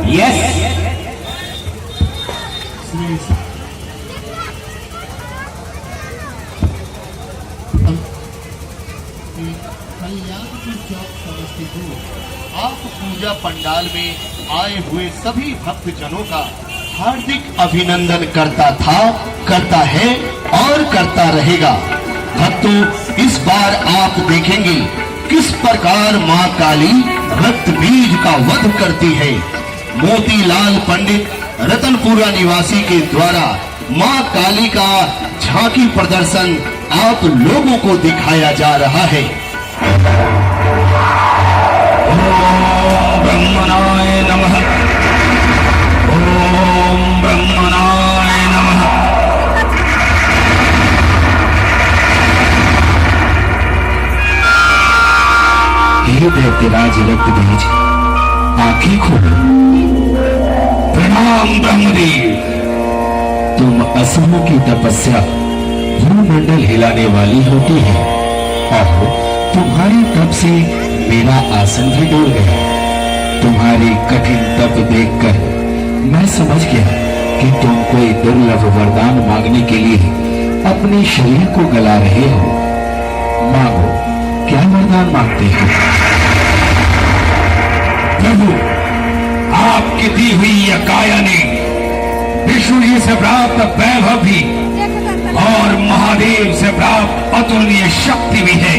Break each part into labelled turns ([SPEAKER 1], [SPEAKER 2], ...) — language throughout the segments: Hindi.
[SPEAKER 1] यस।
[SPEAKER 2] कल्याणपुर चौक समस्तीपुर आप पूजा पंडाल में आए हुए सभी भक्तजनों का हार्दिक अभिनंदन करता था, करता है और करता रहेगा। भक्तों, इस बार आप देखेंगे किस प्रकार मां काली रक्त बीज का वध करती है। मोतीलाल पंडित रतनपुरा निवासी के द्वारा मां काली का झांकी प्रदर्शन आप लोगों को दिखाया जा रहा है।
[SPEAKER 1] ओम ब्रह्मणाय नमः। ओम ब्रह्मणाय नमः। हे दैत्यराज रक्त बीज, आंखें खोलो। प्रणाम ब्रह्मदेव। तुम असुरों की तपस्या भूमंडल हिलाने वाली होती है और तुम्हारी तप से मेरा आसन भी डोल गया। तुम्हारी कठिन तप देखकर मैं समझ गया कि तुम कोई दुर्लभ वरदान मांगने के लिए अपने शरीर को गला रहे हो। मांगो, क्या वरदान मांगते हो? प्रभु, आपकी दी हुई यह काया ने विष्णु जी से प्राप्त वैभव भी और महादेव से प्राप्त अतुलनीय शक्ति भी है,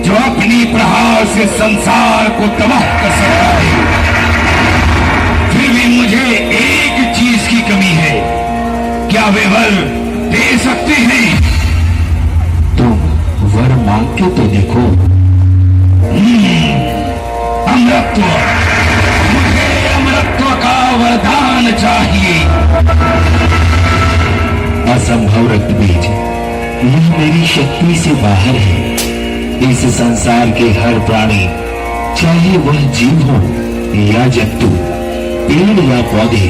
[SPEAKER 1] जो अपनी प्रहार से संसार को तबाह कर सकता है। फिर भी मुझे एक चीज की कमी है। क्या वे वर दे सकते हैं? तुम वर मांग के तो देखो। अमृतत्व, मुझे अमृतत्व का वरदान चाहिए। असंभव रक्त बीज, यह मेरी शक्ति से बाहर है। इस संसार के हर प्राणी, चाहे वह जीव हो या जंतु, पेड़ या पौधे,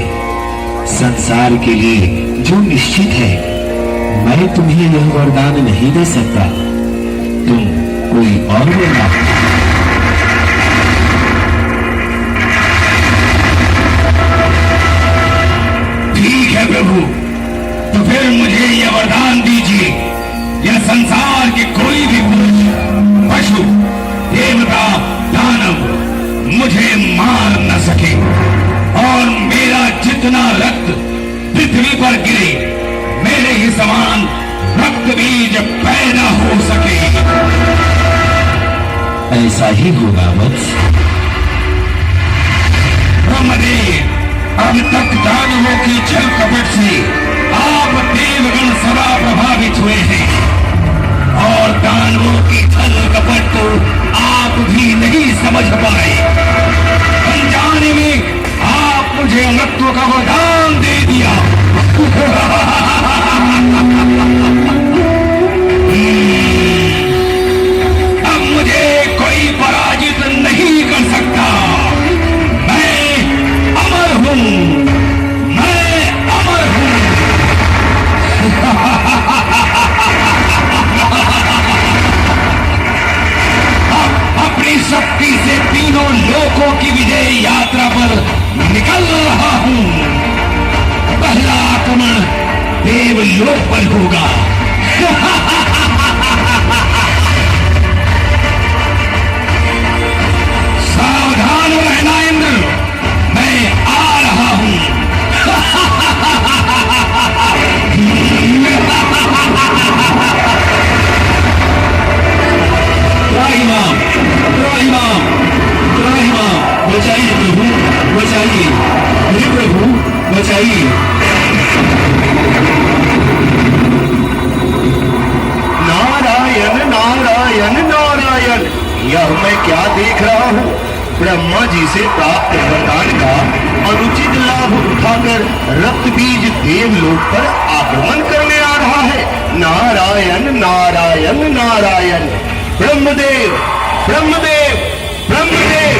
[SPEAKER 1] संसार के लिए जो निश्चित है, मैं तुम्हें यह वरदान नहीं दे सकता। तुम कोई और वरदान। ठीक है प्रभु, तो फिर मुझे यह वरदान दीजिए। यह संसार के कोई भी पुरुष, पशु, देवता, दानव मुझे मार न सके और मेरा जितना रक्त पृथ्वी पर गिरे, मेरे ही समान रक्त बीज पैदा हो सके। ऐसा ही होगा वत्स। ब्रह्मदेव, अब तक दानवों की छल कपट से आप देवगण सदा प्रभावित हुए हैं और दानवों की छल कपट को आप भी नहीं समझ पाए। अनजाने में आप मुझे अमृतत्व का वरदान दे दिया। अब मुझे कोई पराजित नहीं कर सकता। मैं अमर हूं, मैं अमर हूं। अपनी शक्ति से तीनों लोकों की विजय यात्रा पर निकल रहा हूं। पहला आक्रमण देवलोक पर होगा। सावधान रहना इंद्र, मैं आ रहा हूं। त्राहिमाम, त्राहिमाम, त्राहिमाम, बचाइए प्रभु, बचाइए। हे प्रभु, बचाइए।
[SPEAKER 2] नारायण नारायण नारायण, यह मैं क्या देख रहा हूँ? ब्रह्मा जी से प्राप्त वरदान का अनुचित लाभ उठाकर रक्त बीज देवलोक पर आक्रमण करने आ रहा है। नारायण नारायण नारायण। ब्रह्मदेव, ब्रह्मदेव, ब्रह्मदेव।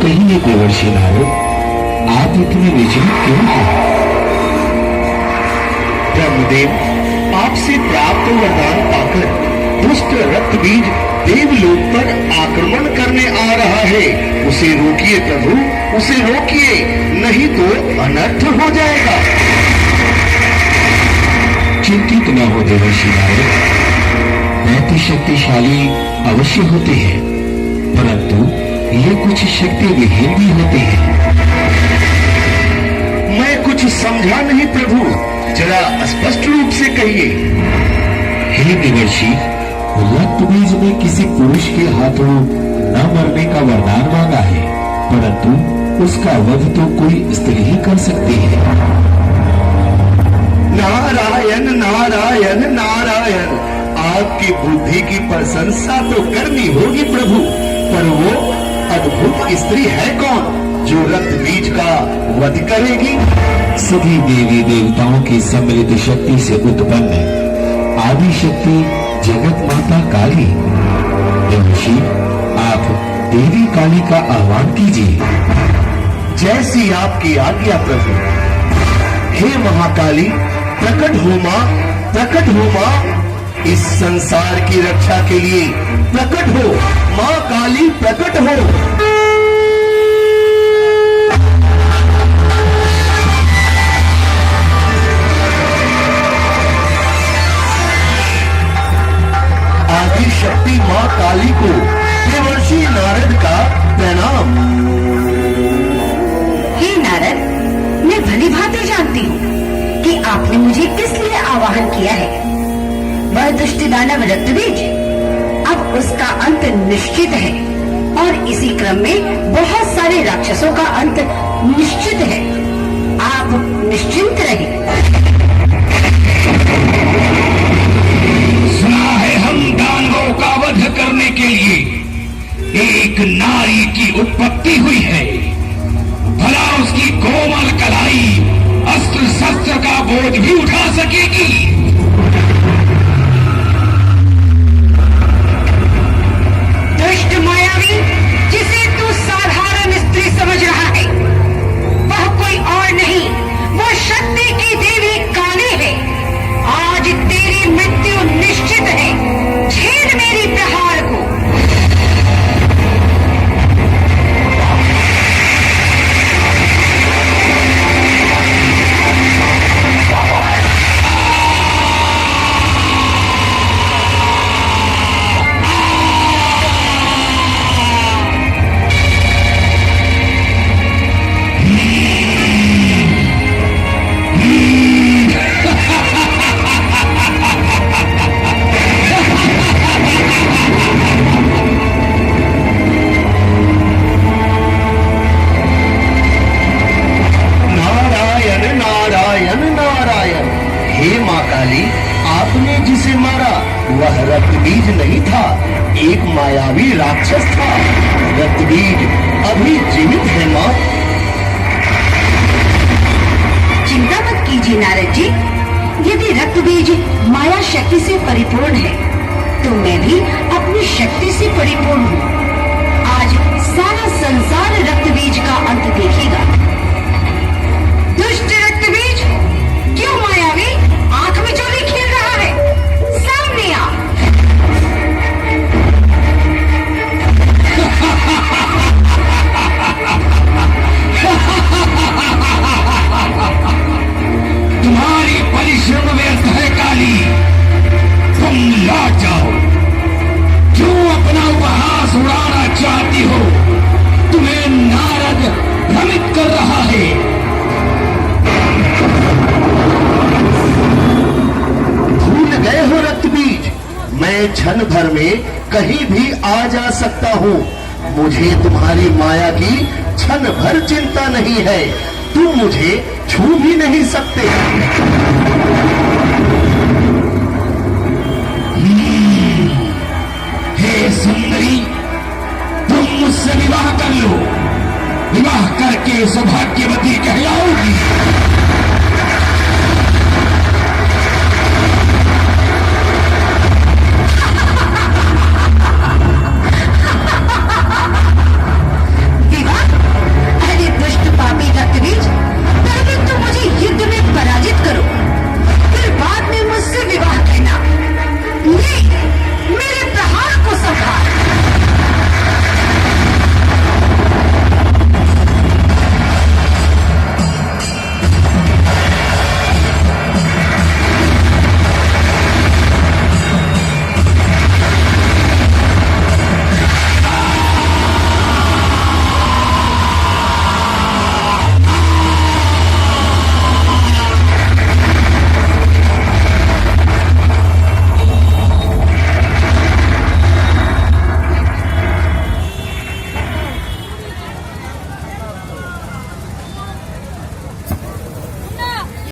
[SPEAKER 1] कहिए देवर्षि नारद, आप इतने विचलित क्यों हैं?
[SPEAKER 2] ब्रह्मदेव, आपसे प्राप्त वरदान पाकर दुष्ट रक्त बीज देवलोक पर आक्रमण करने आ रहा है। उसे रोकिए प्रभु, उसे रोकिए, नहीं तो अनर्थ हो जाएगा।
[SPEAKER 1] चिंतित न हो देवर्षि नारद, दैत्य शक्तिशाली अवश्य होते हैं, परंतु ये कुछ शक्ति विहीन भी होते हैं।
[SPEAKER 2] मैं कुछ समझा नहीं प्रभु, जरा स्पष्ट रूप से कहिए।
[SPEAKER 1] हे देवर्षि, रक्तबीज ने किसी पुरुष के हाथों न मरने का वरदान मांगा है, परंतु उसका वध तो कोई स्त्री ही कर सकती है।
[SPEAKER 2] नारायण नारायण नारायण, आपकी बुद्धि की प्रशंसा तो करनी होगी प्रभु, पर वो अद्भुत स्त्री है कौन जो रक्त बीज का वध करेगी?
[SPEAKER 1] सभी देवी देवताओं की सम्मिलित शक्ति से उत्पन्न आदि शक्ति जगत माता काली। देवर्षि, आप देवी काली का आह्वान कीजिए।
[SPEAKER 2] जैसी आपकी आज्ञा प्रभु। हे महाकाली, प्रकट हो मां, प्रकट हो मां, इस संसार की रक्षा के लिए प्रकट हो मां काली, प्रकट हो। आदि शक्ति मां काली को देवर्षि नारद का प्रणाम।
[SPEAKER 3] हे नारद, मैं भली भांति जानती हूँ कि आपने मुझे किस लिए आवाहन किया है। वह दुष्ट दानव रक्तबीज, अब उसका अंत निश्चित है और इसी क्रम में बहुत सारे राक्षसों का अंत निश्चित है। आप निश्चिंत रहें।
[SPEAKER 1] सुना है हम दानवों का वध करने के लिए एक नारी की उत्पत्ति हुई है। भला उसकी कोमल कलाई अस्त्र शस्त्र का बोझ भी उठा सकेगी?
[SPEAKER 3] दुष्ट मायावी, जिसे तू साधारण स्त्री समझ रहा है, वह कोई और नहीं, वो शक्ति की देवी काली है। आज तेरी मृत्यु निश्चित है। छेद मेरी प्रहार को।
[SPEAKER 2] आपने जिसे मारा वह रक्तबीज नहीं था, एक मायावी राक्षस था। रक्तबीज अभी जीवित है मां।
[SPEAKER 3] चिंता मत कीजिए नारद जी, यदि रक्तबीज माया शक्ति से परिपूर्ण है तो मैं भी अपनी शक्ति से परिपूर्ण हूँ। आज सारा संसार रक्तबीज का अंत देखेगा। दुष्ट रक्तबीज, क्यों मायावी आंख में चोरी खेल रहा है? सामने आ।
[SPEAKER 1] तुम्हारी परिश्रम व्यर्थ है काली, तुम लौट जाओ। क्यों अपना उपहास उड़ाना चाहती हो? तुम्हें नारद भ्रमित कर रहा है।
[SPEAKER 2] भूल गए हो रक्तबीज, मैं क्षण भर में कहीं भी आ जा सकता हूँ। मुझे तुम्हारी माया की क्षण भर चिंता नहीं है। तुम मुझे छू भी नहीं सकते।
[SPEAKER 1] हे सुंदरी, तुम मुझसे विवाह कर लो। विवाह करके सौभाग्यवती कहलाओगी।